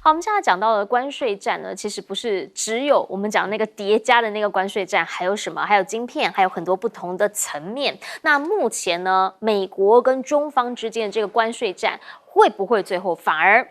好，我们现在讲到的关税战呢，其实不是只有我们讲那个叠加的那个关税战，还有什么？还有晶片，还有很多不同的层面。那目前呢，美国跟中方之间的这个关税战，会不会最后反而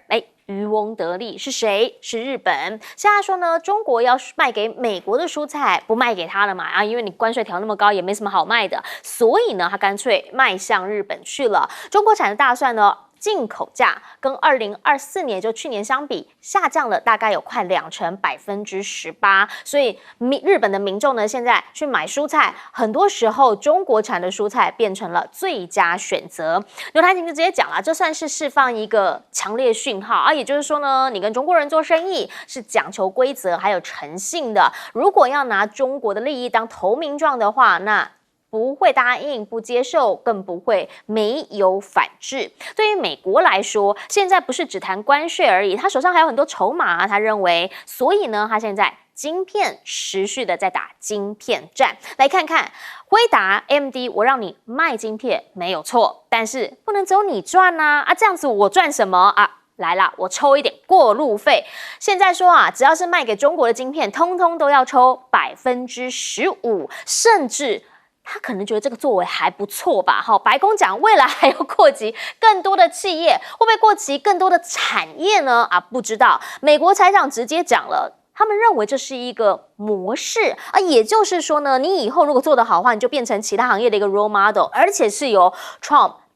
渔翁得利？是谁？是日本。现在说呢，中国要卖给美国的蔬菜不卖给他了嘛？因为你关税调那么高，也没什么好卖的，所以呢，他干脆卖向日本去了。中国产的大蒜呢，进口价跟2024年就去年相比下降了大概有快2%，18%。所以日本的民众呢，现在去买蔬菜，很多时候中国产的蔬菜变成了最佳选择。刘台婷就直接讲了，这算是释放一个强烈讯号也就是说呢，你跟中国人做生意是讲求规则还有诚信的。如果要拿中国的利益当投名状的话，那不会答应、不接受，更不会没有反制。对于美国来说，现在不是只谈关税而已，他手上还有很多筹码他认为，所以呢，他现在晶片持续的在打晶片战。来看看辉达 AMD， 我让你卖晶片没有错，但是不能只有你赚这样子我赚什么来啦，我抽一点过路费。现在说只要是卖给中国的晶片，通通都要抽15%，甚至他可能觉得这个作为还不错吧。白宫讲未来还要扩及更多的企业，会不会扩及更多的产业呢？不知道。美国财长直接讲了，他们认为这是一个模式也就是说呢，你以后如果做得好的话，你就变成其他行业的一个 role model， 而且是由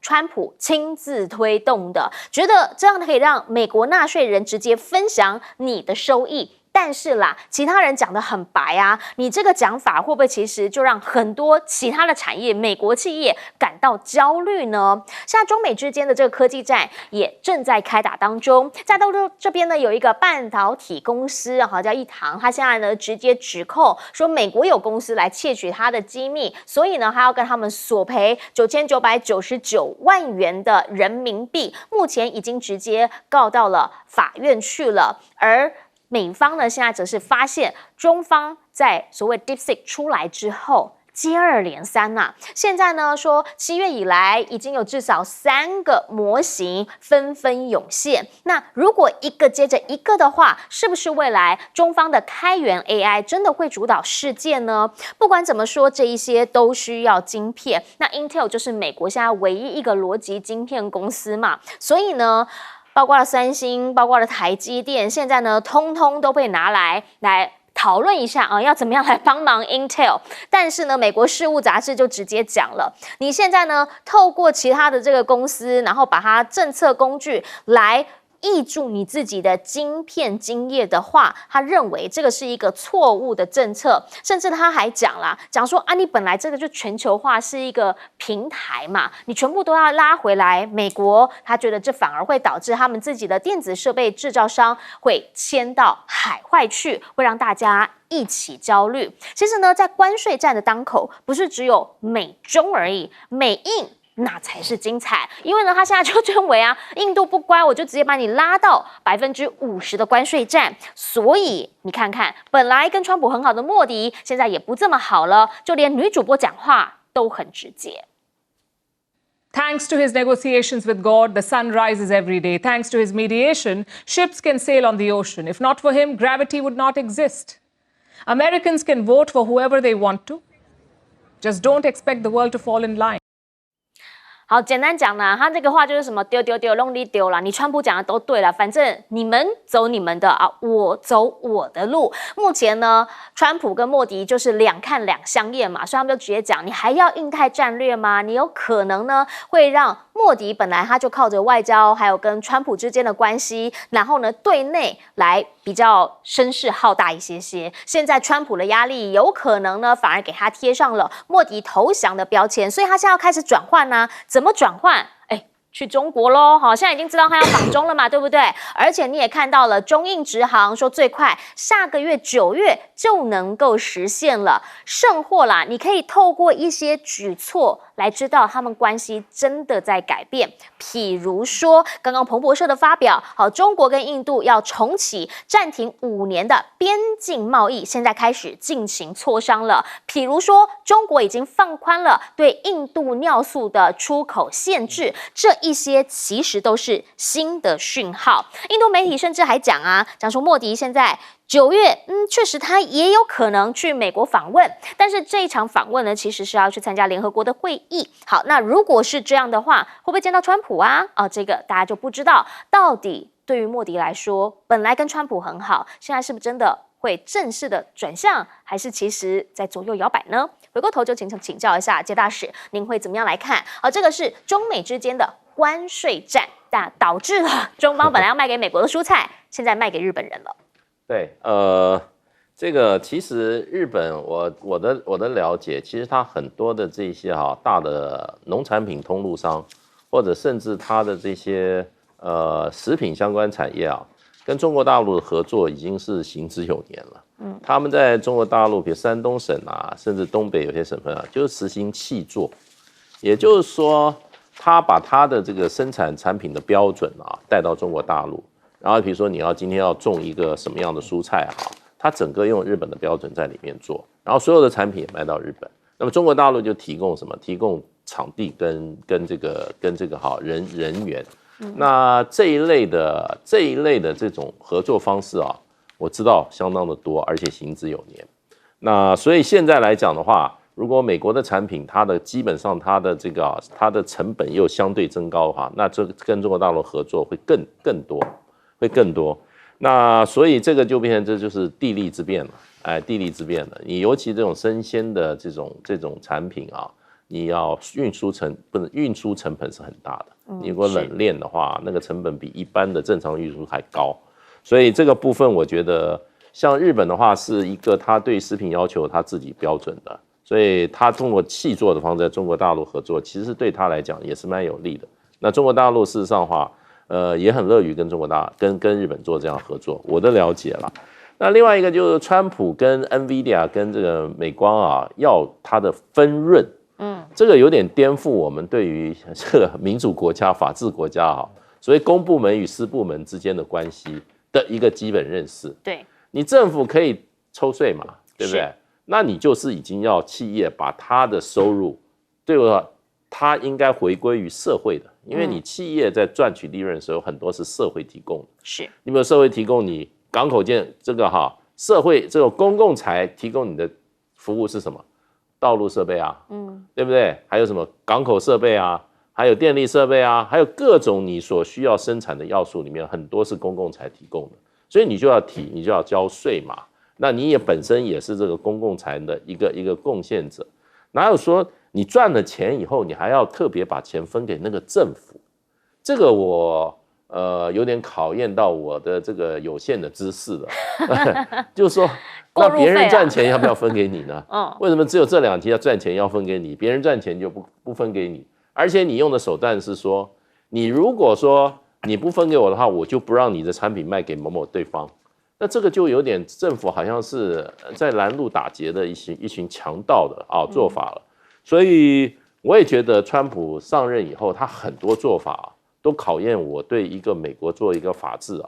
川普亲自推动的，觉得这样可以让美国纳税人直接分享你的收益。但是啦，其他人讲得很白你这个讲法会不会其实就让很多其他的产业、美国企业感到焦虑呢？现在中美之间的这个科技战也正在开打当中。在大陆这边呢，有一个半导体公司叫一堂，他现在呢直接指控说美国有公司来窃取他的机密，所以呢他要跟他们索赔9999万元的人民币，目前已经直接告到了法院去了。而美方呢，现在则是发现中方在所谓 DeepSeek 出来之后，接二连三现在呢说7月以来已经有至少3个模型纷纷涌现。那如果一个接着一个的话，是不是未来中方的开源 AI 真的会主导世界呢？不管怎么说，这一些都需要晶片。那 Intel 就是美国现在唯一一个逻辑晶片公司嘛，所以呢，包括了三星，包括了台积电，现在呢，通通都被拿来讨论一下要怎么样来帮忙 Intel。但是呢，美国事务杂志就直接讲了，你现在呢，透过其他的这个公司，然后把它政策工具来挹注你自己的晶片经验的话，他认为这个是一个错误的政策。甚至他还讲说你本来这个就全球化是一个平台嘛，你全部都要拉回来美国，他觉得这反而会导致他们自己的电子设备制造商会迁到海外去，会让大家一起焦虑。其实呢，在关税战的当口，不是只有美中而已，美印那才是精彩。因为呢，他现在就认为印度不乖，我就直接把你拉到50%的关税战。所以你看看，本来跟川普很好的莫迪，现在也不这么好了，就连女主播讲话都很直接。Thanks to his negotiations with God, the sun rises every day. Thanks to his mediation, ships can sail on the ocean. If not for him, gravity would not exist. Americans can vote for whoever they want to. Just don't expect the world to fall in line. 好，简单讲呢，他这个话就是什么丢弄你丢啦，你川普讲的都对了，反正你们走你们的我走我的路。目前呢，川普跟莫迪就是两看两相厌嘛，所以他们就直接讲，你还要印太战略吗？你有可能呢会让莫迪本来他就靠着外交，还有跟川普之间的关系，然后呢对内来比较声势浩大一些。现在川普的压力有可能呢反而给他贴上了莫迪投降的标签，所以他现在要开始转换怎么转换？去中国咯，现在已经知道他要访中了嘛，对不对？而且你也看到了中印直航说最快下个月9月就能够实现了，甚或啦，你可以透过一些举措来知道他们关系真的在改变。譬如说，刚刚彭博社的发表，中国跟印度要重启暂停5年的边境贸易，现在开始进行磋商了。譬如说，中国已经放宽了对印度尿素的出口限制，这一些其实都是新的讯号。印度媒体甚至还讲说莫迪现在9月，确实他也有可能去美国访问，但是这一场访问呢，其实是要去参加联合国的会议。好，那如果是这样的话，会不会见到川普啊？这个大家就不知道，到底对于莫迪来说，本来跟川普很好，现在是不是真的会正式的转向，还是其实在左右摇摆呢？回过头就请教一下杰大使，您会怎么样来看？这个是中美之间的关税战，导致了中方本来要卖给美国的蔬菜，现在卖给日本人了。对，这个其实日本我的了解，其实它很多的这些大的农产品通路商，或者甚至它的这些食品相关产业跟中国大陆的合作已经是行之有年了。他们在中国大陆，比如山东省甚至东北有些省份就是实行契作，也就是说，他把他的这个生产产品的标准带到中国大陆。然后比如说你今天要种一个什么样的蔬菜它整个用日本的标准在里面做，然后所有的产品也卖到日本。那么中国大陆就提供什么？提供场地跟这个人员。那这一类的这种合作方式我知道相当的多，而且行之有年。那所以现在来讲的话，如果美国的产品它的基本上它的成本又相对增高的话，那这跟中国大陆合作会更多。那所以这个就变成这就是地利之变了，地利之变了。你尤其这种生鲜的这种产品你要运输成本是很大的。你如果冷链的话，那个成本比一般的正常运输还高。所以这个部分我觉得，像日本的话是一个他对食品要求他自己标准的，所以他通过契作的方式在中国大陆合作，其实对他来讲也是蛮有利的。那中国大陆事实上的话，也很乐于跟日本做这样合作，我的了解啦。那另外一个就是川普跟 NVIDIA 跟这个美光要他的分润，这个有点颠覆我们对于这个民主国家、法治国家所谓公部门与私部门之间的关系的一个基本认识。对，你政府可以抽税嘛，对不对？那你就是已经要企业把他的收入，对我说，它应该回归于社会的，因为你企业在赚取利润的时候，很多是社会提供的。是，你有没有社会提供你港口建这个社会这种公共财提供你的服务是什么？道路设备对不对？还有什么港口设备还有电力设备还有各种你所需要生产的要素里面，很多是公共财提供的，所以你就要交税嘛。那你也本身也是这个公共财的一个贡献者，哪有说你赚了钱以后，你还要特别把钱分给那个政府？这个我有点考验到我的这个有限的知识了。就是说，那别人赚钱要不要分给你呢？为什么只有这两题要赚钱要分给你，别人赚钱就不分给你？而且你用的手段是说，你如果说你不分给我的话，我就不让你的产品卖给某某对方。那这个就有点政府好像是在拦路打劫的一群强盗的做法了。所以我也觉得川普上任以后，他很多做法都考验我对一个美国做一个法治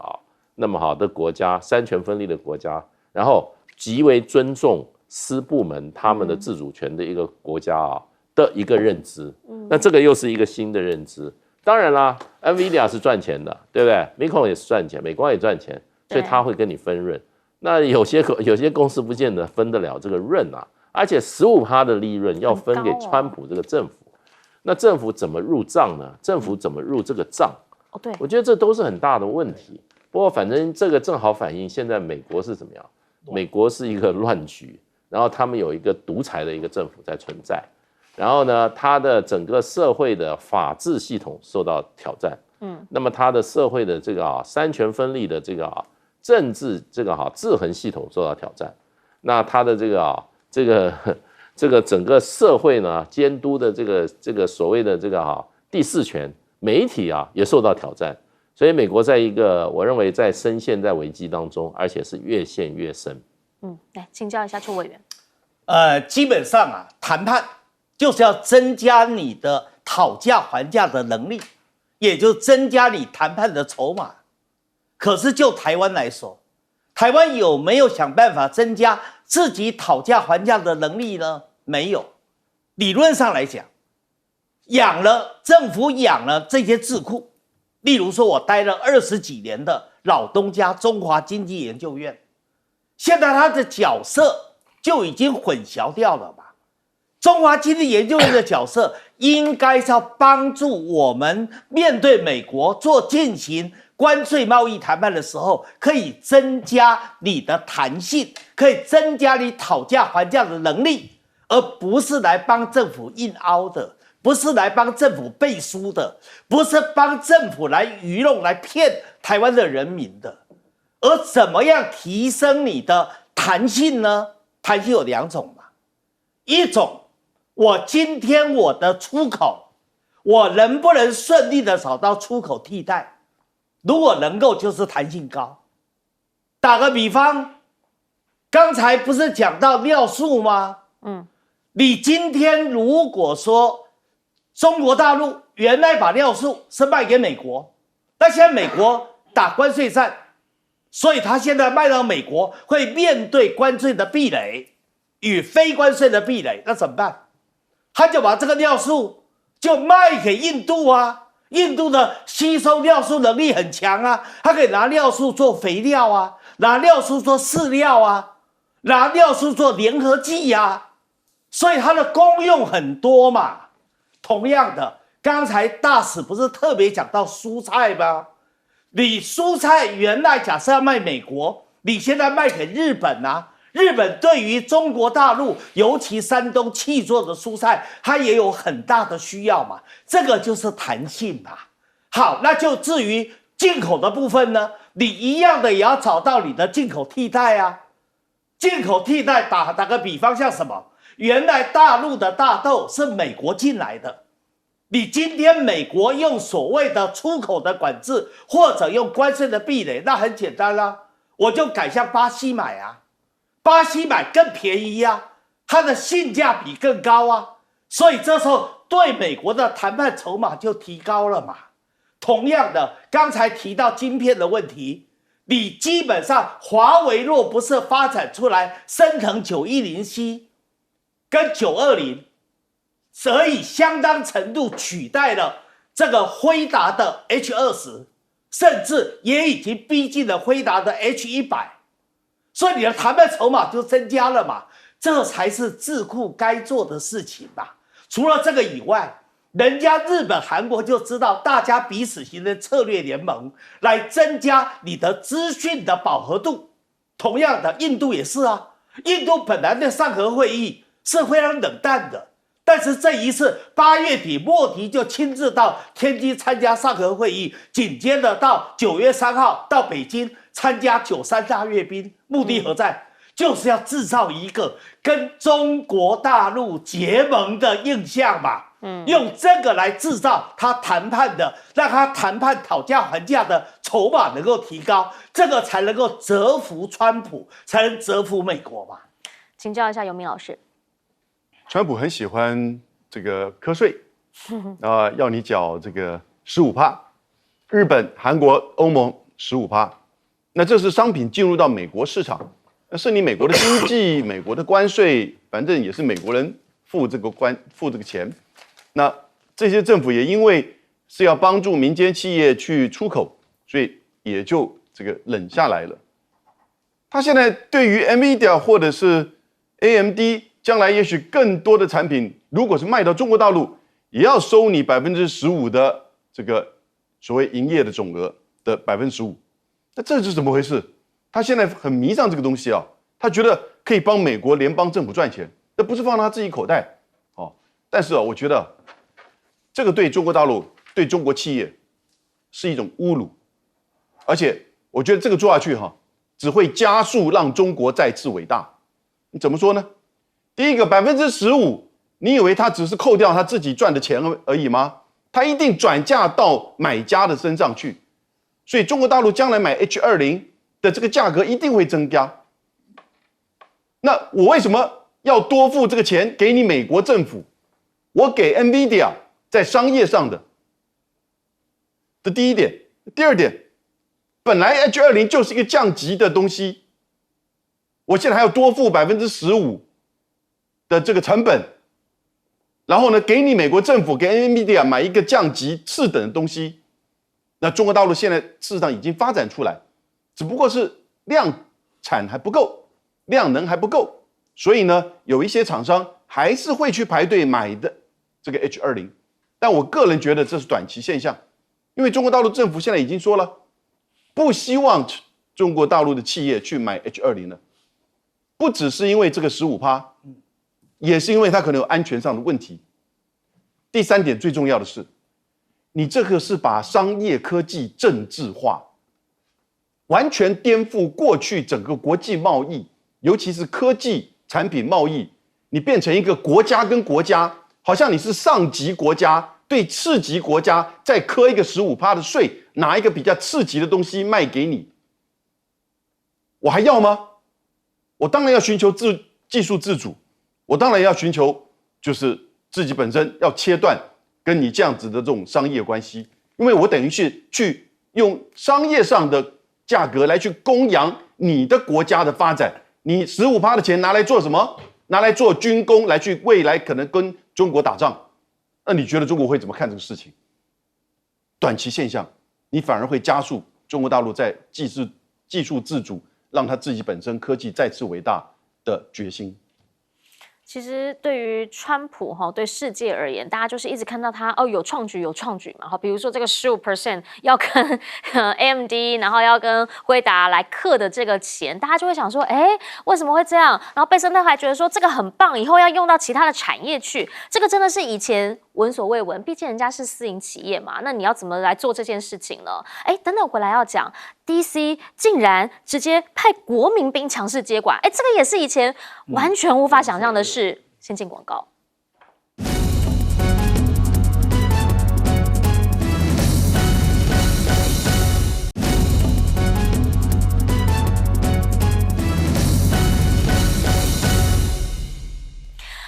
那么好的国家，三权分立的国家，然后极为尊重私部门他们的自主权的一个国家的一个认知。那这个又是一个新的认知。当然啦 ，NVIDIA 是赚钱的，对不对？Micron 也是赚钱，美光也赚钱，所以他会跟你分润。那有些公司不见得分得了这个润而且15%的利润要分给川普这个政府。那政府怎么入账呢？政府怎么入这个账？对，我觉得这都是很大的问题。不过反正这个正好反映现在美国是怎么样？美国是一个乱局，然后他们有一个独裁的一个政府在存在，然后呢，它的整个社会的法治系统受到挑战。那么它的社会的这个三权分立的这个政治这个制衡系统受到挑战。那它的这个整个社会呢监督的这个所谓的这个第四权媒体也受到挑战，所以美国在一个我认为深陷在危机当中，而且是越陷越深。来请教一下邱委员。基本上谈判就是要增加你的讨价还价的能力，也就是增加你谈判的筹码。可是就台湾来说，台湾有没有想办法增加自己讨价还价的能力呢？没有。理论上来讲，政府养了这些智库，例如说我待了20几年的老东家中华经济研究院，现在他的角色就已经混淆掉了吧？中华经济研究院的角色应该是要帮助我们面对美国进行关税贸易谈判的时候，可以增加你的弹性，可以增加你讨价还价的能力，而不是来帮政府硬凹的，不是来帮政府背书的，不是帮政府来愚弄、来骗台湾的人民的。而怎么样提升你的弹性呢？弹性有2种嘛，一种我今天我的出口，我能不能顺利的找到出口替代？如果能够，就是弹性高。打个比方，刚才不是讲到尿素吗？你今天如果说中国大陆原来把尿素是卖给美国，那现在美国打关税战，所以他现在卖到美国会面对关税的壁垒与非关税的壁垒，那怎么办？他就把这个尿素就卖给印度啊。印度的吸收尿素能力很强啊，它可以拿尿素做肥料啊，拿尿素做饲料啊，拿尿素做联合剂啊，所以它的功用很多嘛。同样的，刚才大使不是特别讲到蔬菜吗？你蔬菜原来假设要卖美国，你现在卖给日本啊，日本对于中国大陆，尤其山东气作的蔬菜，它也有很大的需要嘛，这个就是弹性嘛。好，那就至于进口的部分呢，你一样的也要找到你的进口替代啊。进口替代打个比方，像什么？原来大陆的大豆是美国进来的，你今天美国用所谓的出口的管制，或者用关税的壁垒，那很简单啦，我就改向巴西买啊。巴西买更便宜啊，它的性价比更高啊，所以这时候对美国的谈判筹码就提高了嘛。同样的，刚才提到晶片的问题，你基本上华为若不是发展出来升腾910C 跟920，所以相当程度取代了这个辉达的 H20，甚至也已经逼近了辉达的 H100。所以你的谈判筹码就增加了嘛，这才是智库该做的事情嘛。除了这个以外，人家日本、韩国就知道大家彼此形成策略联盟，来增加你的资讯的饱和度。同样的，印度也是啊，印度本来的上合会议是非常冷淡的，但是这一次8月底莫迪就亲自到天津参加上合会议，紧接着到9月3号到北京参加93大阅兵，目的何在？就是要制造一个跟中国大陆结盟的印象嘛。用这个来制造他谈判的，让他谈判讨价还价的筹码能够提高，这个才能够折服川普，才能折服美国嘛。请教一下尤明老师，川普很喜欢这个瞌睡，要你缴这个15%，日本、韩国、欧盟15%，那这是商品进入到美国市场，那是你美国的经济、美国的关税，反正也是美国人付这个钱。那这些政府也因为是要帮助民间企业去出口，所以也就这个冷下来了。他现在对于 NVIDIA 或者是 AMD， 将来也许更多的产品，如果是卖到中国大陆，也要收你15%的这个所谓营业的总额的15%。那这是怎么回事？他现在很迷上这个东西啊，他觉得可以帮美国联邦政府赚钱，那不是放他自己口袋哦。但是我觉得这个对中国大陆、对中国企业是一种侮辱，而且我觉得这个做下去只会加速让中国再次伟大。你怎么说呢？第一个15%，你以为他只是扣掉他自己赚的钱而已吗？他一定转嫁到买家的身上去，所以中国大陆将来买 H20的这个价格一定会增加。那我为什么要多付这个钱给你美国政府？我给 NVIDIA 在商业上的第一点。第二点，本来 H20就是一个降级的东西，我现在还要多付15%的这个成本，然后呢，给你美国政府给 NVIDIA 买一个降级次等的东西。那中国大陆现在事实上已经发展出来，只不过是量产还不够，量能还不够，所以呢，有一些厂商还是会去排队买的这个 H20。但我个人觉得这是短期现象，因为中国大陆政府现在已经说了，不希望中国大陆的企业去买 H20了，不只是因为这个15%，也是因为它可能有安全上的问题。第三点最重要的是，你这个是把商业科技政治化，完全颠覆过去整个国际贸易，尤其是科技产品贸易，你变成一个国家跟国家，好像你是上级国家对次级国家再课一个15%的税，拿一个比较次级的东西卖给你，我还要吗？我当然要寻求技术自主，我当然要寻求就是自己本身要切断跟你这样子的这种商业关系，因为我等于是去用商业上的价格来去供养你的国家的发展。你15%的钱拿来做什么？拿来做军工，来去未来可能跟中国打仗。那你觉得中国会怎么看这个事情？短期现象，你反而会加速中国大陆在技术自主，让他自己本身科技再次伟大的决心。其实对于川普对世界而言，大家就是一直看到他有创举嘛，比如说这个15% 要跟AMD， 然后要跟辉达来克的这个钱，大家就会想说，为什么会这样？然后贝森特还觉得说这个很棒，以后要用到其他的产业去，这个真的是以前闻所未闻，毕竟人家是私营企业嘛，那你要怎么来做这件事情呢？等等回来要讲 DC 竟然直接派国民兵强势接管，这个也是以前完全无法想象的事。先进广告。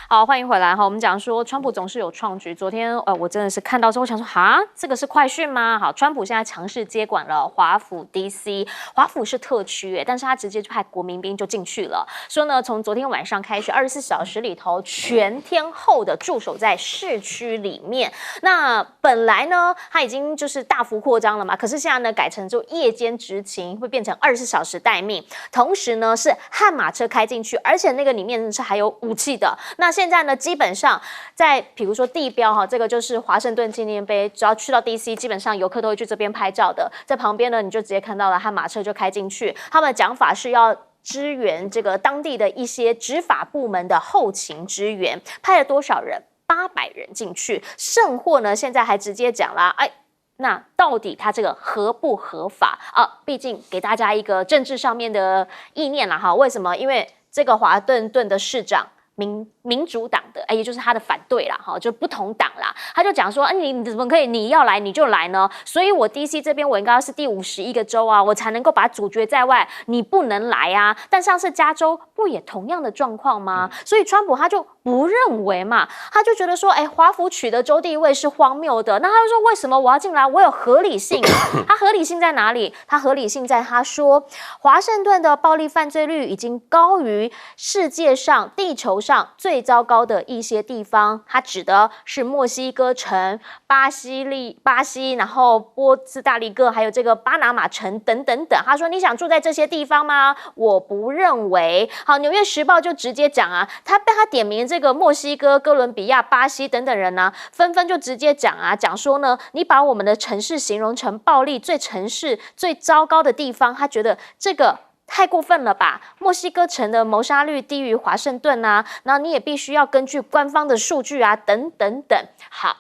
好，欢迎回来哈。我们讲说，川普总是有创举。昨天，我真的是看到之后想说，这个是快讯吗？好，川普现在强势接管了华府 DC， 华府是特区但是他直接就派国民兵就进去了，说呢，从昨天晚上开始，24小时里头全天候的驻守在市区里面。那本来呢，他已经就是大幅扩张了嘛，可是现在呢，改成就夜间执勤，会变成24小时待命，同时呢是悍马车开进去，而且那个里面是还有武器的。那现在呢，基本上在比如说地标这个就是华盛顿纪念碑，只要去到 DC， 基本上游客都会去这边拍照的。在旁边呢，你就直接看到了悍马车就开进去。他们的讲法是要支援这个当地的一些执法部门的后勤支援，派了多少人？800人进去。甚或呢，现在还直接讲啦，那到底他这个合不合法啊？毕竟给大家一个政治上面的意念啦哈。为什么？因为这个华盛顿的市长。民主党的，也就是他的反对啦，就不同党啦，他就讲说，你怎么可以，你要来你就来呢？所以我 DC 这边我应该是第51个州啊，我才能够把它阻绝在外，你不能来啊。但像是加州不也同样的状况吗？所以川普他就不认为嘛，他就觉得说，华府取得州地位是荒谬的。那他就说，为什么我要进来？我有合理性。他合理性在哪里？他合理性在他说，华盛顿的暴力犯罪率已经高于世界上地球上最糟糕的一些地方，它指的是墨西哥城、巴西，然后波斯大黎各，还有这个巴拿马城等等等。他说：“你想住在这些地方吗？我不认为。”好，《纽约时报》就直接讲啊，他被他点名这个墨西哥、哥伦比亚、巴西等等人呢，纷纷就直接讲啊，讲说呢，你把我们的城市形容成暴力最城市最糟糕的地方，他觉得这个。太过分了吧！墨西哥城的谋杀率低于华盛顿啊，然后你也必须要根据官方的数据啊，等等等。好，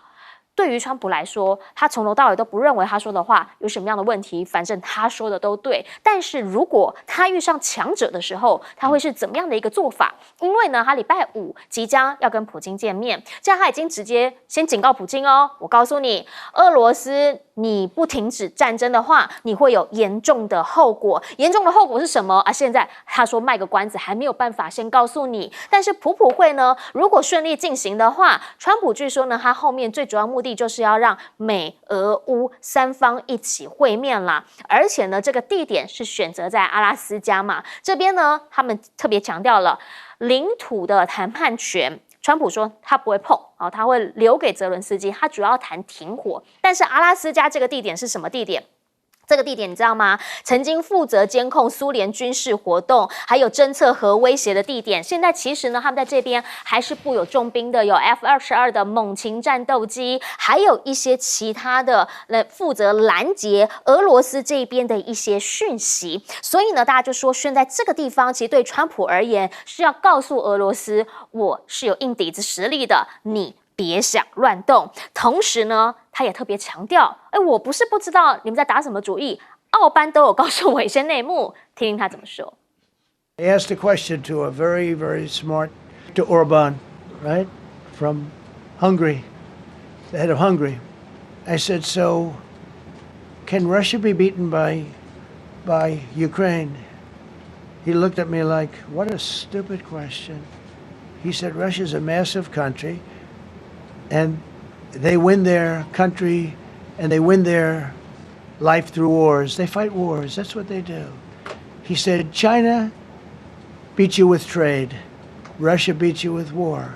对于川普来说，他从头到尾都不认为他说的话有什么样的问题，反正他说的都对。但是如果他遇上强者的时候，他会是怎么样的一个做法？因为呢，他礼拜5即将要跟普京见面，这样他已经直接先警告普京哦，我告诉你，俄罗斯。你不停止战争的话，你会有严重的后果。严重的后果是什么啊？现在他说卖个关子，还没有办法先告诉你。但是普会呢，如果顺利进行的话，川普据说呢，他后面最主要目的就是要让美、俄、乌3方一起会面啦。而且呢，这个地点是选择在阿拉斯加嘛，这边呢，他们特别强调了领土的谈判权。川普说他不会碰哦，他会留给泽伦斯基，他主要谈停火。但是阿拉斯加这个地点是什么地点？这个地点你知道吗？曾经负责监控苏联军事活动，还有侦测核威胁的地点。现在其实呢，他们在这边还是布有重兵的，有 F-22的猛禽战斗机，还有一些其他的负责拦截俄罗斯这边的一些讯息。所以呢，大家就说，现在这个地方其实对川普而言是要告诉俄罗斯，我是有硬底子实力的，你别想乱动。同时呢，他也特别强调，我不是不知道你们在打什么主意，奥班都有告诉我一些内幕，听听他怎么说。I asked a question to a very, very smart, to Orban, right, from Hungary, the head of Hungary. I said, so can Russia be beaten by Ukraine? He looked at me like, what a stupid question. He said, Russia's a massive country, and they win their country and they win their life through wars. They fight wars. That's what they do. He said, China beats you with trade. Russia beats you with war.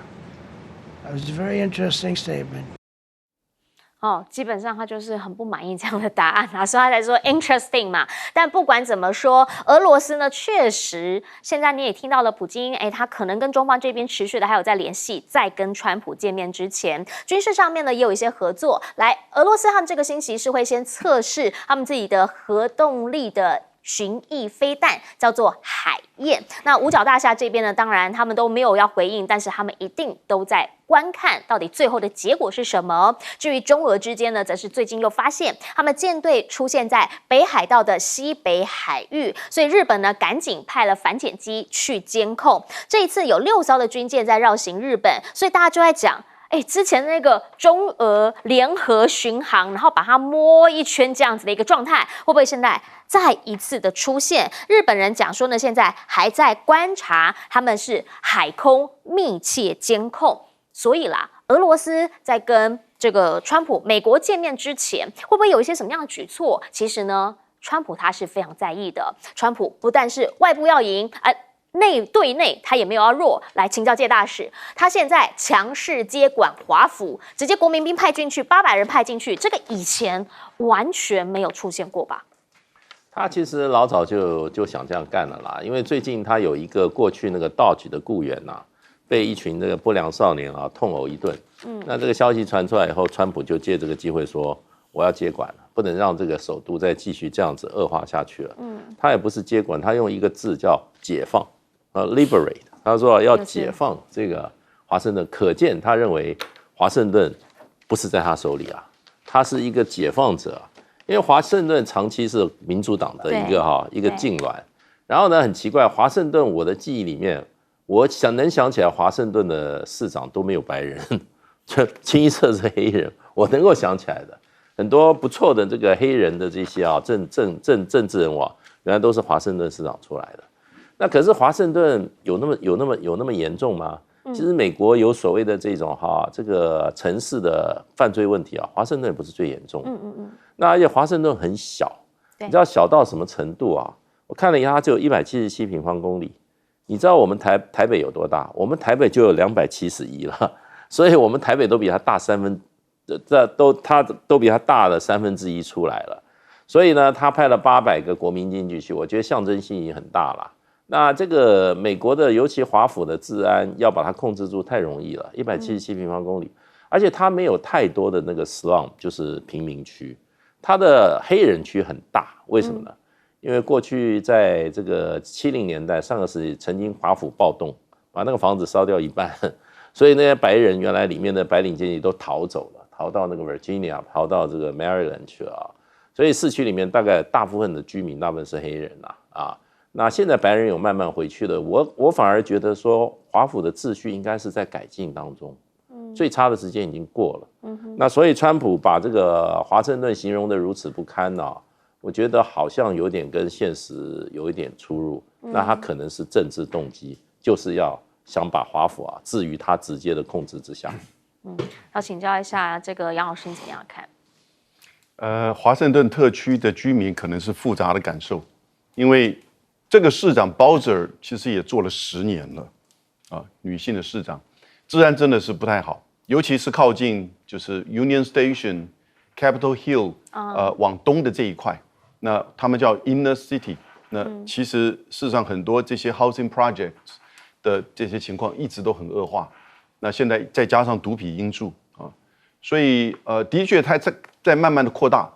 That was a very interesting statement. 基本上他就是很不满意这样的答案啊，所以他才说 interesting 嘛。但不管怎么说，俄罗斯呢，确实现在你也听到了，普京他可能跟中方这边持续的还有在联系，在跟川普见面之前，军事上面呢也有一些合作。来，俄罗斯他们这个星期是会先测试他们自己的核动力的巡弋飞弹，叫做海燕。那五角大厦这边呢，当然他们都没有要回应，但是他们一定都在观看到底最后的结果是什么。至于中俄之间呢，则是最近又发现他们舰队出现在北海道的西北海域，所以日本呢赶紧派了反潜机去监控。这一次有6艘的军舰在绕行日本，所以大家就在讲，之前那个中俄联合巡航，然后把它摸一圈这样子的一个状态，会不会现在再一次的出现？日本人讲说呢，现在还在观察，他们是海空密切监控。所以啦，俄罗斯在跟这个川普美国见面之前，会不会有一些什么样的举措？其实呢，川普他是非常在意的。川普不但是外部要赢，内对内他也没有要弱。来请教介大使，他现在强势接管华府，直接国民兵派进去，800人派进去，这个以前完全没有出现过吧？他其实老早就想这样干了啦，因为最近他有一个过去那个 Dodge 的雇员呐，被一群这个不良少年啊痛殴一顿。那这个消息传出来以后，川普就借这个机会说，我要接管了，不能让这个首都再继续这样子恶化下去了。他也不是接管，他用一个字叫解放。liberate， 他说要解放这个华盛顿，可见他认为华盛顿不是在他手里啊，他是一个解放者。因为华盛顿长期是民主党的一个痉挛，然后呢很奇怪，华盛顿我的记忆里面，我能想起来华盛顿的市长都没有白人，就清一色是黑人，我能够想起来的很多不错的这个黑人的这些政治人物啊，原来都是华盛顿市长出来的。那可是华盛顿有那么严重吗？其实美国有所谓的这种这个城市的犯罪问题啊，华盛顿也不是最严重的。那而且华盛顿很小，你知道小到什么程度啊？我看了一下，它只有177平方公里。你知道我们台北有多大？我们台北就有271了，所以我们台北都比它大都比它大了1/3出来了。所以呢，他派了800个国民进去，我觉得象征性已经很大了。那这个美国的，尤其华府的治安要把它控制住太容易了，177平方公里，而且它没有太多的那个 slum， 就是贫民区，它的黑人区很大，为什么呢？因为过去在这个70年代上个世纪，曾经华府暴动，把那个房子烧掉一半，所以那些白人原来里面的白领阶级都逃走了，逃到那个 Virginia， 逃到这个 Maryland 去了啊，所以市区里面大概大部分的居民大部分是黑人啊。那现在白人有慢慢回去了，我反而觉得说华府的秩序应该是在改进当中，最差的时间已经过了。那所以川普把这个华盛顿形容的如此不堪啊，我觉得好像有点跟现实有一点出入。那他可能是政治动机，就是要想把华府置于他直接的控制之下。要请教一下这个杨老师，你怎么样看？华盛顿特区的居民可能是复杂的感受，因为这个市长鲍泽尔其实也做了10年了，女性的市长，治安真的是不太好。尤其是靠近就是 Union Station、Capitol Hill，往东的这一块，那他们叫 Inner City。那其实事实上很多这些 housing projects 的这些情况一直都很恶化。那现在再加上毒品因素啊，所以的确它在慢慢的扩大，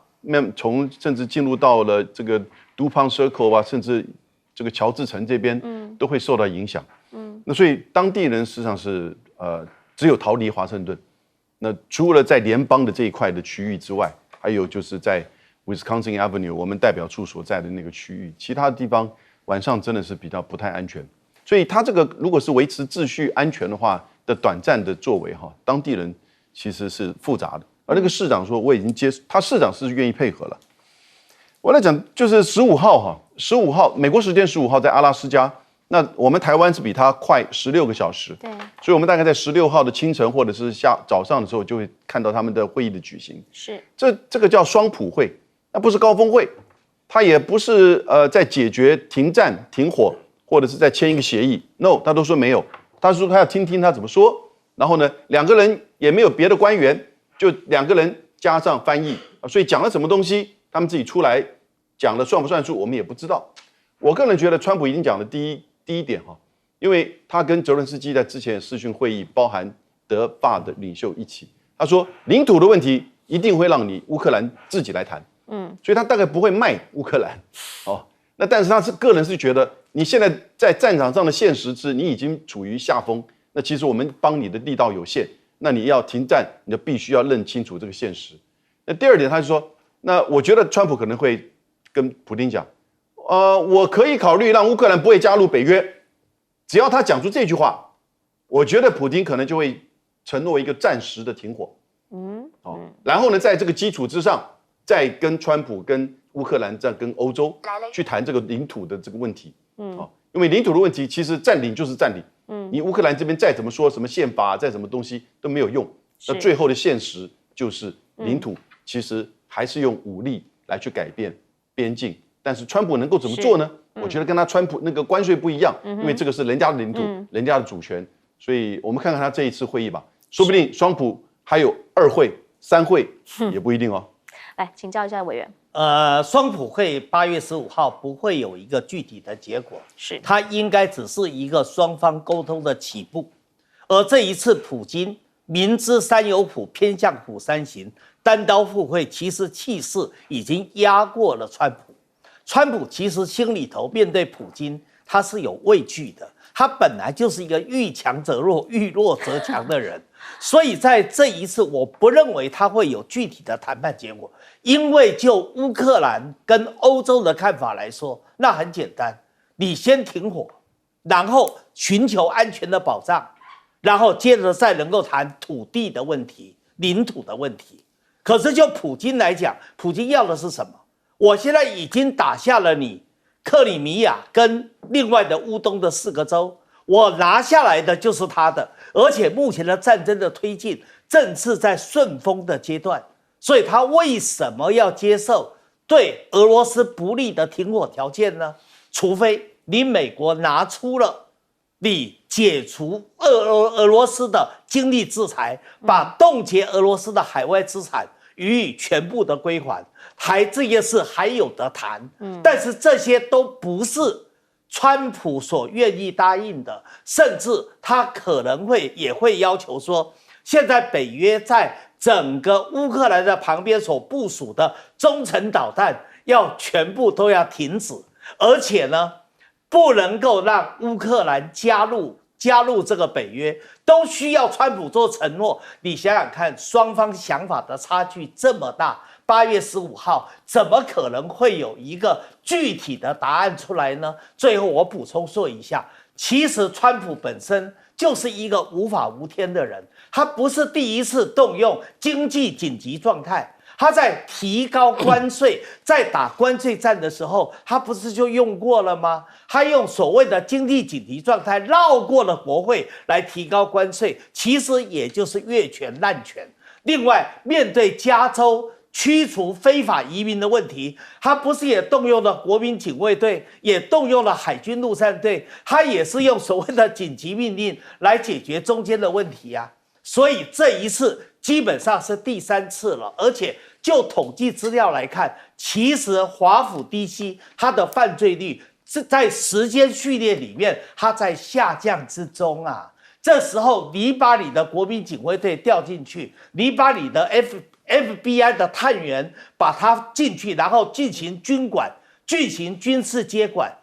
从甚至进入到了这个 DuPont Circle 啊，甚至这个乔治城这边，都会受到影响。那所以当地人实际上是只有逃离华盛顿。那除了在联邦的这一块的区域之外，还有就是在 Wisconsin Avenue 我们代表处所在的那个区域，其他的地方晚上真的是比较不太安全。所以他这个如果是维持秩序安全的话的短暂的作为哈，当地人其实是复杂的。而那个市长说我已经他市长是愿意配合了。我来讲就是15号美国时间15号在阿拉斯加。那我们台湾是比它快16个小时，对，所以我们大概在16号的清晨或者是早上的时候，就会看到他们的会议的举行。是，这个叫双普会，那不是高峰会，它也不是在解决停战停火，或者是在签一个协议。No， 他都说没有，他说他要听听他怎么说。然后呢，两个人也没有别的官员，就两个人加上翻译，所以讲了什么东西，他们自己出来讲了算不算数，我们也不知道。我个人觉得，川普已经讲了第一点哈，因为他跟泽伦斯基在之前的视讯会议，包含德法的领袖一起，他说领土的问题一定会让你乌克兰自己来谈，所以他大概不会卖乌克兰，那但是他是个人是觉得你现在在战场上的现实是你已经处于下风，那其实我们帮你的力道有限，那你要停战，你就必须要认清楚这个现实。那第二点，他就说，那我觉得川普可能会跟普丁讲。我可以考虑让乌克兰不会加入北约，只要他讲出这句话，我觉得普丁可能就会承诺一个暂时的停火。然后呢，在这个基础之上，再跟川普、跟乌克兰、再跟欧洲去谈这个领土的这个问题。因为领土的问题，其实占领就是占领。你乌克兰这边再怎么说什么宪法，再什么东西都没有用。那最后的现实就是领土其实还是用武力来去改变边境。但是川普能够怎么做呢？我觉得跟他川普那个关税不一样，因为这个是人家的领土，人家的主权，所以我们看看他这一次会议吧，说不定川普还有2会、3会也不一定哦。来请教一下委员。双普会8月15号不会有一个具体的结果，是它应该只是一个双方沟通的起步。而这一次普京明知山有虎，偏向虎山行，单刀赴会，其实气势已经压过了川普。川普其实心里头面对普京，他是有畏惧的。他本来就是一个遇强则弱、遇弱则强的人，所以在这一次，我不认为他会有具体的谈判结果。因为就乌克兰跟欧洲的看法来说，那很简单，你先停火，然后寻求安全的保障，然后接着再能够谈土地的问题、领土的问题。可是就普京来讲，普京要的是什么？我现在已经打下了你克里米亚跟另外的乌东的4个州，我拿下来的就是他的，而且目前的战争的推进正是在顺风的阶段，所以他为什么要接受对俄罗斯不利的停火条件呢？除非你美国拿出了你解除俄罗斯的经济制裁，把冻结俄罗斯的海外资产予以全部的归还，这件事还有得谈。但是这些都不是川普所愿意答应的，甚至他可能也会要求说，现在北约在整个乌克兰的旁边所部署的中程导弹要全部都要停止，而且呢，不能够让乌克兰加入这个北约，都需要川普做承诺。你想想看，双方想法的差距这么大，8月15号怎么可能会有一个具体的答案出来呢？最后我补充说一下，其实川普本身就是一个无法无天的人，他不是第一次动用经济紧急状态。他在提高关税，在打关税战的时候，他不是就用过了吗？他用所谓的经济紧急状态绕过了国会来提高关税，其实也就是越权滥权。另外，面对加州驱除非法移民的问题，他不是也动用了国民警卫队，也动用了海军陆战队，他也是用所谓的紧急命令来解决中间的问题啊。所以这一次基本上是第3次了，而且就统计资料来看，其实华府 DC 它的犯罪率是在时间序列里面，它在下降之中啊。这时候你把你的国民警卫队调进去，你把你的 FBI 的探员把它进去，然后进行军管、进行军事接管。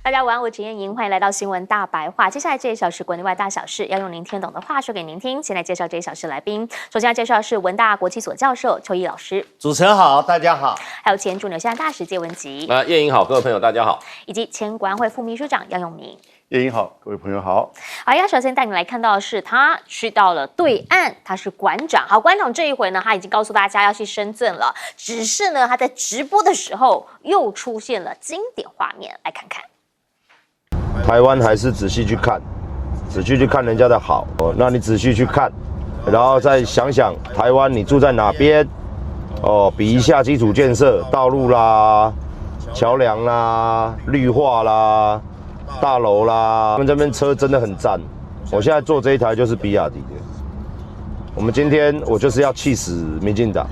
大家晚安，我陈燕莹，欢迎来到新闻大白话。接下来这1小时国内外大小事，要用您听懂的话说给您听。先来介绍这1小时来宾，首先要介绍的是文大国际所教授邱毅老师，主持人好，大家好。还有前驻纽西兰大使谢文吉，燕莹好，各位朋友大家好，以及前国安会副秘书长杨永明。叶英好，各位朋友好。好，要首先带你来看到的是，他去到了对岸，他是馆长。好，馆长这一回呢，他已经告诉大家要去深圳了，只是呢，他在直播的时候又出现了经典画面，来看看。台湾还是仔细去看，仔细去看人家的好。那你仔细去看，然后再想想台湾你住在哪边，比一下基础建设，道路啦、桥梁啦、绿化啦、大楼啦。他们这边车真的很赞，我现在坐这一台就是比亚迪的。我们今天我就是要气死民进党。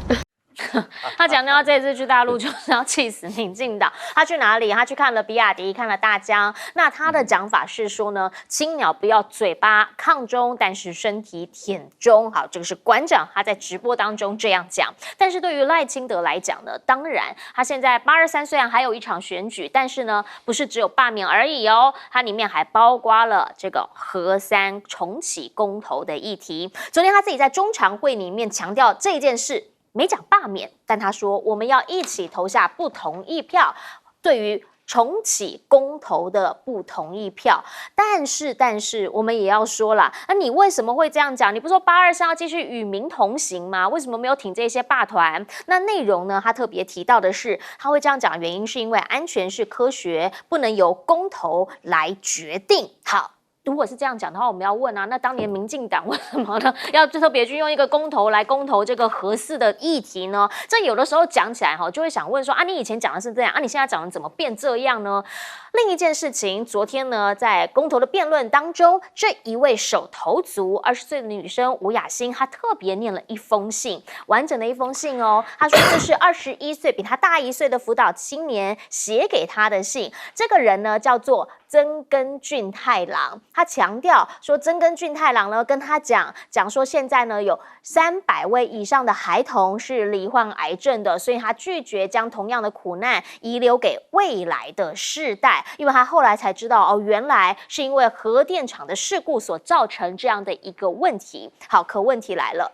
他讲到这次去大陆就是要气死民进党。他去哪里？他去看了比亚迪，看了大疆。那他的讲法是说呢，青鸟不要嘴巴抗中，但是身体舔中。好，这个是馆长他在直播当中这样讲。但是对于赖清德来讲呢，当然他现在83虽然还有一场选举，但是呢，不是只有罢免而已哦，它里面还包括了这个核3重启公投的议题。昨天他自己在中常会里面强调这件事。没讲罢免，但他说我们要一起投下不同意票，对于重启公投的不同意票。但是我们也要说啦，那你为什么会这样讲？你不是说823要继续与民同行吗？为什么没有挺这些霸团？那内容呢？他特别提到的是，他会这样讲的原因是因为安全是科学，不能由公投来决定。好。如果是这样讲的话，我们要问啊，那当年民进党为什么呢要特别去用一个公投来公投这个核4的议题呢？这有的时候讲起来就会想问说啊，你以前讲的是这样啊，你现在讲的怎么变这样呢？另一件事情，昨天呢，在公投的辩论当中，这一位首投族20岁的女生吴雅欣，她特别念了一封信，完整的一封信哦。她说这是21岁比她大1岁的辅导青年写给她的信。这个人呢叫做曾根俊太郎，他强调说，曾根俊太郎呢跟他讲说，现在呢有300位以上的孩童是罹患癌症的，所以他拒绝将同样的苦难遗留给未来的世代。因为他后来才知道原来是因为核电厂的事故所造成这样的一个问题。好，可问题来了。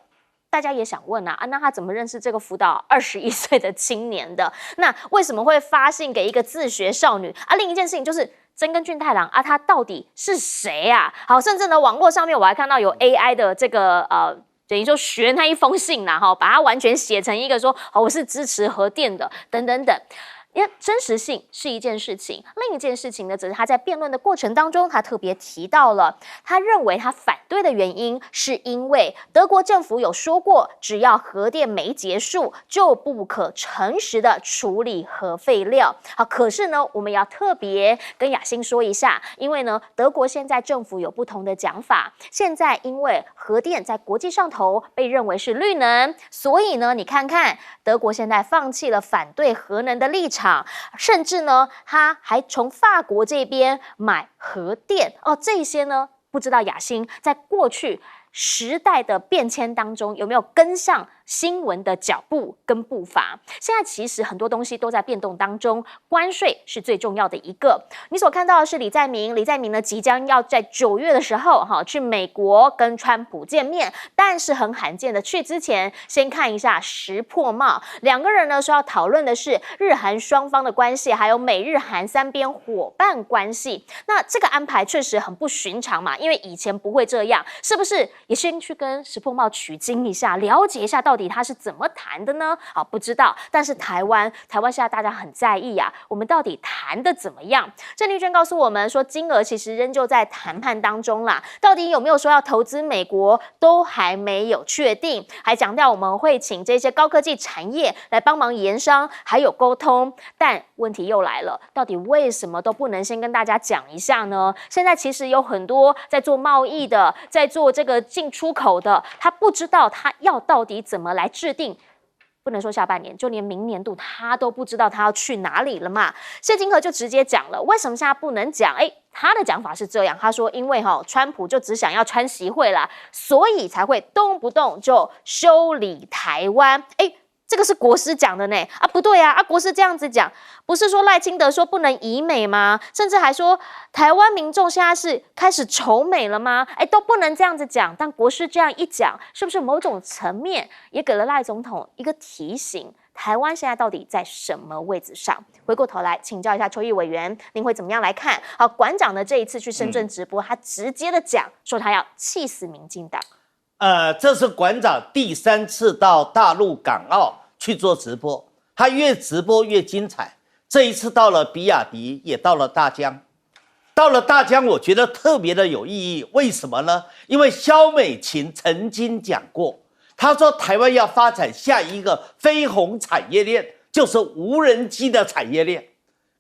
大家也想问啊，那他怎么认识这个辅导21岁的青年的？那为什么会发信给一个自学少女啊？另一件事情就是曾根俊太郎啊，他到底是谁啊？好，甚至呢，网络上面我还看到有 AI 的这个等于说学那一封信啦，把它完全写成一个说我是支持核电的，等等等。因为真实性是一件事情，另一件事情呢，则是他在辩论的过程当中，他特别提到了，他认为他反对的原因是因为德国政府有说过，只要核电没结束，就不可诚实的处理核废料。好，可是呢，我们要特别跟雅欣说一下，因为呢，德国现在政府有不同的讲法，现在因为核电在国际上头被认为是绿能，所以呢，你看看德国现在放弃了反对核能的立场。甚至呢，他还从法国这边买核电这些呢，不知道雅欣在过去时代的变迁当中有没有跟上新闻的脚步跟步伐？现在其实很多东西都在变动当中，关税是最重要的一个。你所看到的是李在明呢即将要在9月的时候去美国跟川普见面，但是很罕见的去之前先看一下石破茂，两个人呢说要讨论的是日韩双方的关系，还有美日韩3边伙伴关系。那这个安排确实很不寻常嘛，因为以前不会这样，是不是？也先去跟石破茂取经一下，了解一下到底底他是怎么谈的呢？好，不知道。但是台湾现在大家很在意啊，我们到底谈的怎么样？郑丽娟告诉我们说，金额其实仍旧在谈判当中啦，到底有没有说要投资美国，都还没有确定。还强调我们会请这些高科技产业来帮忙研商，还有沟通。但问题又来了，到底为什么都不能先跟大家讲一下呢？现在其实有很多在做贸易的，在做这个进出口的，他不知道他要到底怎么来制定。不能说下半年，就连明年度他都不知道他要去哪里了嘛。谢金河就直接讲了，为什么现在不能讲？他的讲法是这样，他说因为川普就只想要川习会啦，所以才会动不动就修理台湾。这个是国师讲的呢不对啊，国师这样子讲，不是说赖清德说不能以美吗？甚至还说台湾民众现在是开始仇美了吗？都不能这样子讲。但国师这样一讲，是不是某种层面也给了赖总统一个提醒？台湾现在到底在什么位置上？回过头来请教一下邱毅委员，您会怎么样来看？好，馆长呢这一次去深圳直播，他直接的讲说他要气死民进党。这是馆长第3次到大陆港澳去做直播，他越直播越精彩。这一次到了比亚迪，也到了大疆。到了大疆，我觉得特别的有意义。为什么呢？因为萧美琴曾经讲过，他说台湾要发展下一个飞鸿产业链，就是无人机的产业链。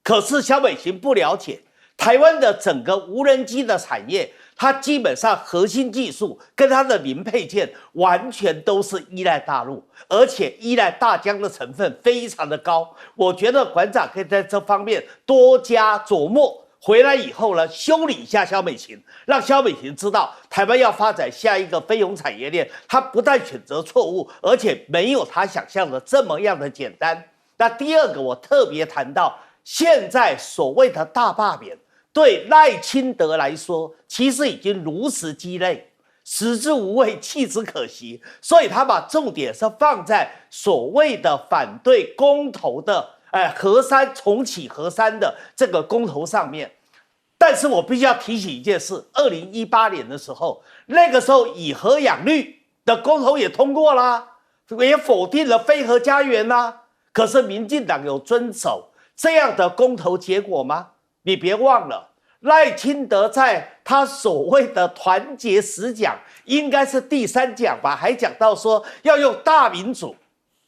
可是萧美琴不了解台湾的整个无人机的产业，它基本上核心技术跟它的零配件完全都是依赖大陆，而且依赖大疆的成分非常的高。我觉得馆长可以在这方面多加琢磨，回来以后呢，修理一下萧美琴，让萧美琴知道台湾要发展下一个飞鸿产业链，它不但选择错误，而且没有他想象的这么样的简单。那第二个，我特别谈到现在所谓的大罢免，对赖清德来说，其实已经如实鸡肋，食之无味，弃之可惜。所以他把重点是放在所谓的反对公投的，重启核三的这个公投上面。但是我必须要提醒一件事，2018年的时候，那个时候以核养绿的公投也通过啦，也否定了非核家园啦。可是民进党有遵守这样的公投结果吗？你别忘了，赖清德在他所谓的团结10讲，应该是第3讲吧，还讲到说要用大民主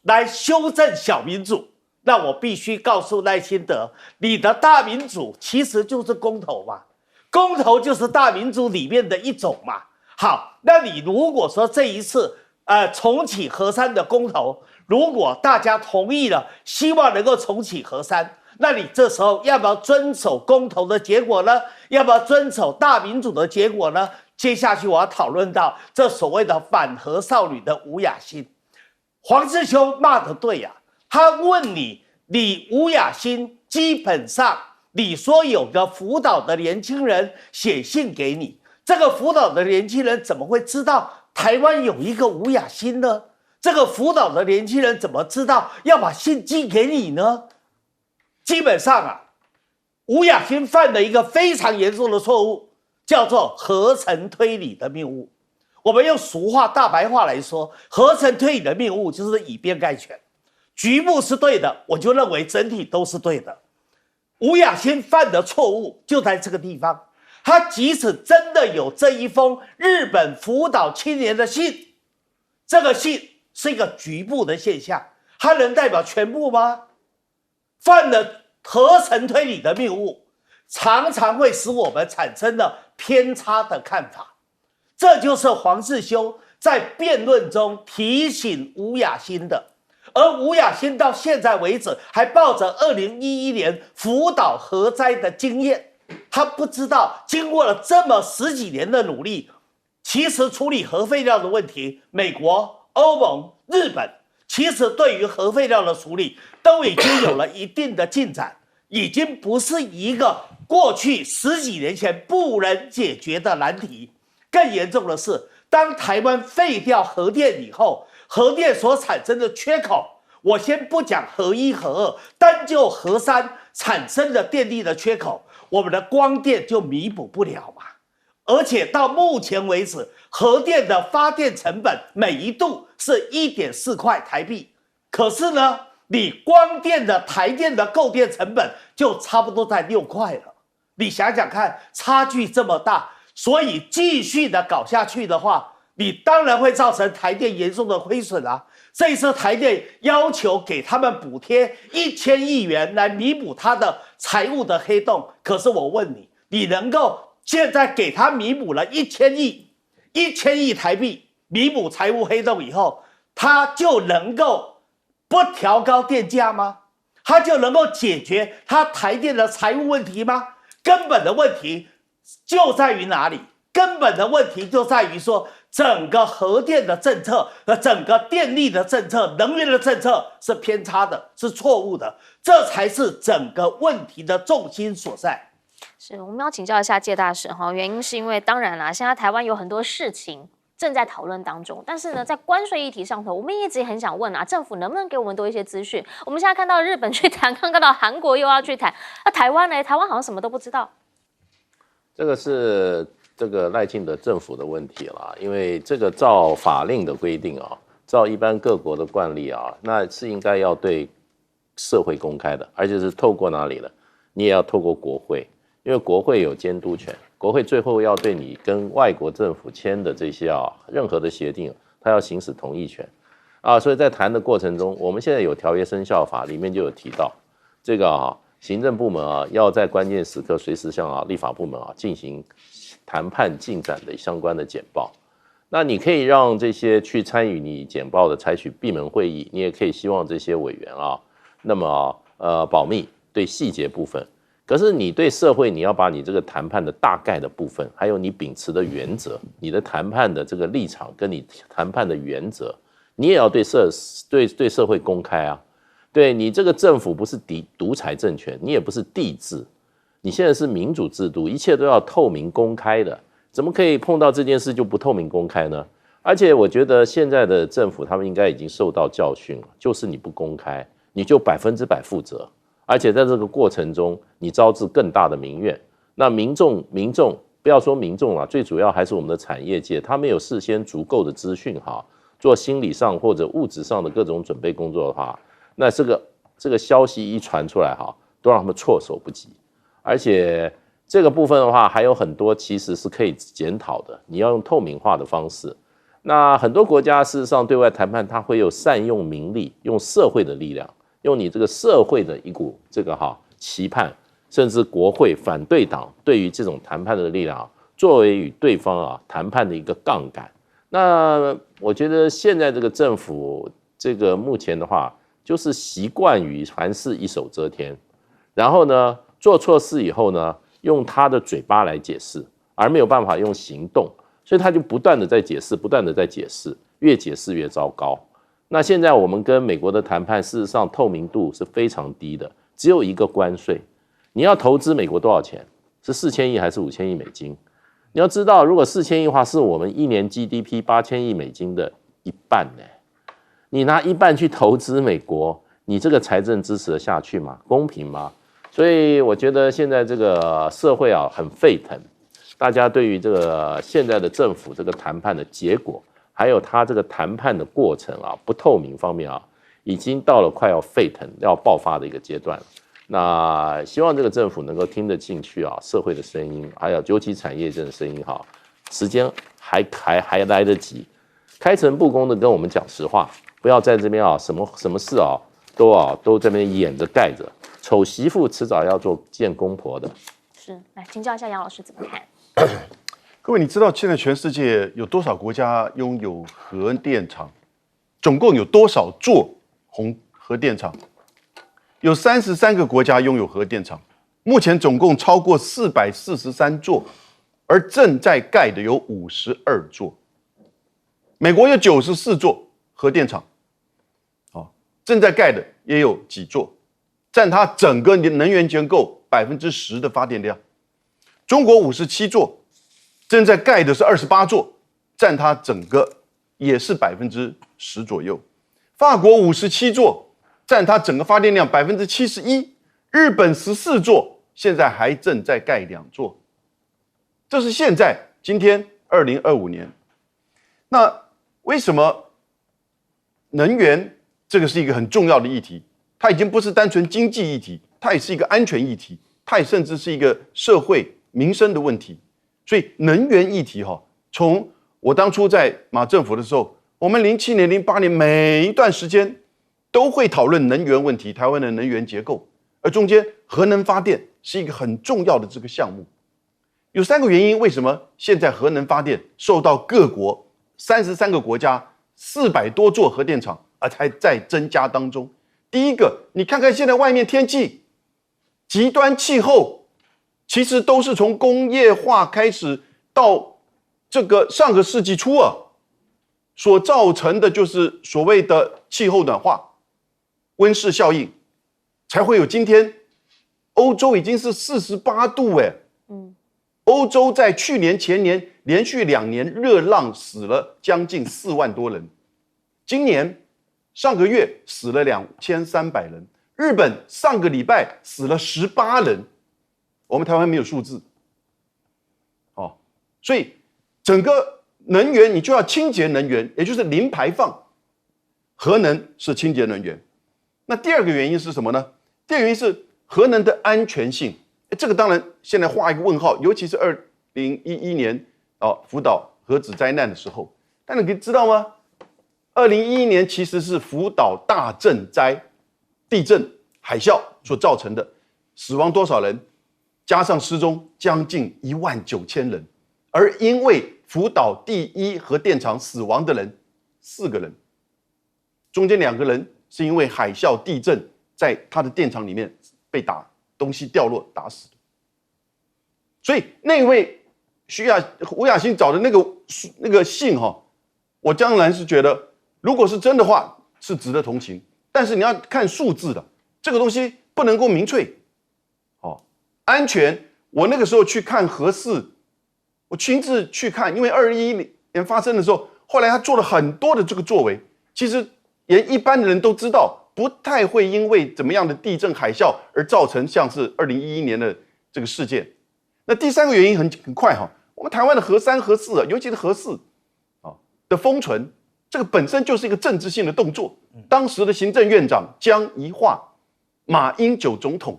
来修正小民主。那我必须告诉赖清德，你的大民主其实就是公投嘛，公投就是大民主里面的一种嘛。好，那你如果说这一次重启核三的公投，如果大家同意了，希望能够重启核三，那你这时候要不要遵守公投的结果呢？要不要遵守大民主的结果呢？接下去我要讨论到这所谓的反核少女的吴雅欣。黄志修骂得对呀，他问你吴雅欣，基本上你说有个辅导的年轻人写信给你，这个辅导的年轻人怎么会知道台湾有一个吴雅欣呢？这个辅导的年轻人怎么知道要把信寄给你呢？基本上吴雅欣犯了一个非常严重的错误，叫做合成推理的谬误。我们用俗话大白话来说，合成推理的谬误就是以偏概全，局部是对的，我就认为整体都是对的。吴雅欣犯的错误就在这个地方，他即使真的有这一封日本辅导青年的信，这个信是一个局部的现象，它能代表全部吗？犯了合成推理的谬误，常常会使我们产生了偏差的看法。这就是黄世修在辩论中提醒吴雅欣的。而吴雅欣到现在为止还抱着2011年福岛核灾的经验，他不知道经过了这么10几年的努力，其实处理核废料的问题，美国、欧盟、日本其实对于核废料的处理都已经有了一定的进展，已经不是一个过去10几年前不能解决的难题。更严重的是，当台湾废掉核电以后，核电所产生的缺口，我先不讲核1、核2，单就核3产生的电力的缺口，我们的光电就弥补不了嘛。而且到目前为止，核电的发电成本每一度是1.4块台币，可是呢，你光电的台电的购电成本就差不多在6块了。你想想看，差距这么大，所以继续的搞下去的话，你当然会造成台电严重的亏损啊。这一次台电要求给他们补贴1000亿元来弥补他的财务的黑洞，可是我问你，你能够现在给他弥补了1000亿台币弥补财务黑洞以后，他就能够不调高电价吗？他就能够解决他台电的财务问题吗？根本的问题就在于哪里？根本的问题就在于说，整个核电的政策和整个电力的政策、能源的政策是偏差的，是错误的，这才是整个问题的重心所在。是，我们要请教一下介大使哈，原因是因为当然啦，现在台湾有很多事情正在讨论当中，但是呢，在关税议题上头，我们一直很想问啊，政府能不能给我们多一些资讯？我们现在看到日本去谈，刚看到韩国又要去谈，那台湾呢？台湾好像什么都不知道。这个是这个赖清德政府的问题了，因为这个照法令的规定啊，照一般各国的惯例啊，那是应该要对社会公开的，而且是透过哪里呢？你也要透过国会，因为国会有监督权，国会最后要对你跟外国政府签的这些任何的协定，它要行使同意权啊，所以在谈的过程中，我们现在有条约生效法里面就有提到这个行政部门要在关键时刻随时向立法部门进行谈判进展的相关的简报。那你可以让这些去参与你简报的采取闭门会议，你也可以希望这些委员那么保密对细节部分。可是你对社会，你要把你这个谈判的大概的部分，还有你秉持的原则，你的谈判的这个立场跟你谈判的原则，你也要对社会公开啊。对，你这个政府不是独裁政权，你也不是帝制，你现在是民主制度，一切都要透明公开的，怎么可以碰到这件事就不透明公开呢？而且我觉得现在的政府他们应该已经受到教训了，就是你不公开，你就100%负责，而且在这个过程中你招致更大的民怨。那民众不要说民众最主要还是我们的产业界，他没有事先足够的资讯做心理上或者物质上的各种准备工作的话，那这个消息一传出来都让他们措手不及。而且这个部分的话还有很多其实是可以检讨的，你要用透明化的方式。那很多国家事实上对外谈判，它会有善用民力，用社会的力量，用你这个社会的一股这个期盼，甚至国会反对党对于这种谈判的力量作为与对方谈判的一个杠杆。那我觉得现在这个政府这个目前的话，就是习惯于凡事一手遮天，然后呢做错事以后呢，用他的嘴巴来解释，而没有办法用行动，所以他就不断的在解释，不断的在解释，越解释越糟糕。那现在我们跟美国的谈判，事实上透明度是非常低的，只有一个关税，你要投资美国多少钱？是4000亿还是5000亿美金？你要知道，如果4000亿的话，是我们一年 GDP 8000亿美金的一半呢。你拿一半去投资美国，你这个财政支持得下去吗？公平吗？所以我觉得现在这个社会很沸腾，大家对于这个现在的政府这个谈判的结果，还有他这个谈判的过程不透明方面已经到了快要沸腾要爆发的一个阶段了。那希望这个政府能够听得进去社会的声音，还有尤其产业界的声音时间还来得及，开诚布公的跟我们讲实话，不要在这边什么事都在那边掩着盖着，丑媳妇迟早要做见公婆的。是，来请教一下杨老师怎么看？各位，你知道现在全世界有多少国家拥有核电厂？总共有多少座核电厂？有33个国家拥有核电厂，目前总共超过443座，而正在盖的有52座。美国有94座核电厂，正在盖的也有几座，占它整个能源结构10%的发电量。中国57座，正在盖的是28座，占它整个也是10%左右。法国57座，占它整个发电量71%。日本14座，现在还正在盖2座。这是现在今天2025年，那为什么能源这个是一个很重要的议题？它已经不是单纯经济议题，它也是一个安全议题，它也甚至是一个社会民生的问题。所以能源议题从我当初在马政府的时候，我们07年、08年每一段时间都会讨论能源问题，台湾的能源结构，而中间核能发电是一个很重要的这个项目。有3个原因，为什么现在核能发电受到各国33个国家400多座核电厂还在增加当中？第一个，你看看现在外面天气，极端气候其实都是从工业化开始到这个上个世纪初所造成的，就是所谓的气候暖化、温室效应，才会有今天欧洲已经是48度欧洲在去年前年连续2年热浪死了将近4万多人，今年上个月死了2300人，日本上个礼拜死了18人，我们台湾没有数字。所以整个能源你就要清洁能源，也就是零排放，核能是清洁能源。那第2个原因是什么呢？第2个原因是核能的安全性。这个当然现在画一个问号，尤其是2011年福岛核子灾难的时候。但你可以知道吗？2011年其实是福岛大震灾，地震、海啸所造成的，死亡多少人？加上失踪将近19000人。而因为福岛第1核电厂死亡的人4个人，中间2个人是因为海啸、地震在他的电厂里面被东西掉落打死的。所以那位吴雅欣找的那个信我当然是觉得，如果是真的话，是值得同情。但是你要看数字的，这个东西不能够民粹。安全，我那个时候去看核4，我亲自去看，因为2011年发生的时候，后来他做了很多的这个作为，其实连一般的人都知道，不太会因为怎么样的地震、海啸而造成像是2011年的这个事件。那第3个原因很快我们台湾的核3、核4尤其是核4的封存，这个本身就是一个政治性的动作。当时的行政院长江宜桦、马英九总统，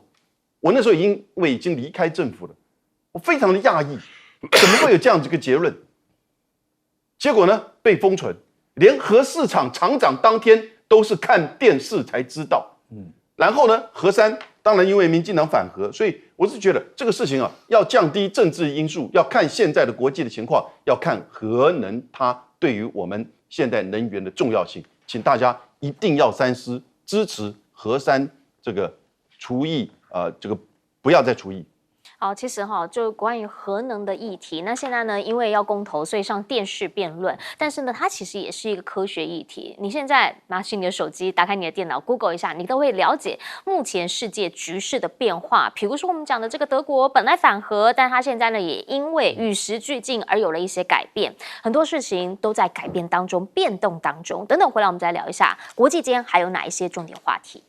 我那时候因为已经离开政府了，我非常的讶异，怎么会有这样子一个结论？结果呢，被封存，连核4厂厂长当天都是看电视才知道。然后呢，核3当然因为民进党反核，所以我是觉得这个事情要降低政治因素，要看现在的国际的情况，要看核能它对于我们现代能源的重要性，请大家一定要三思，支持核3这个除役这个不要再除役。好，其实就关于核能的议题，那现在呢，因为要公投，所以上电视辩论。但是呢，它其实也是一个科学议题。你现在拿起你的手机，打开你的电脑 ，Google 一下，你都会了解目前世界局势的变化。比如说我们讲的这个德国本来反核，但它现在呢，也因为与时俱进而有了一些改变。很多事情都在改变当中、变动当中。等等，回来我们再聊一下国际间还有哪一些重点话题。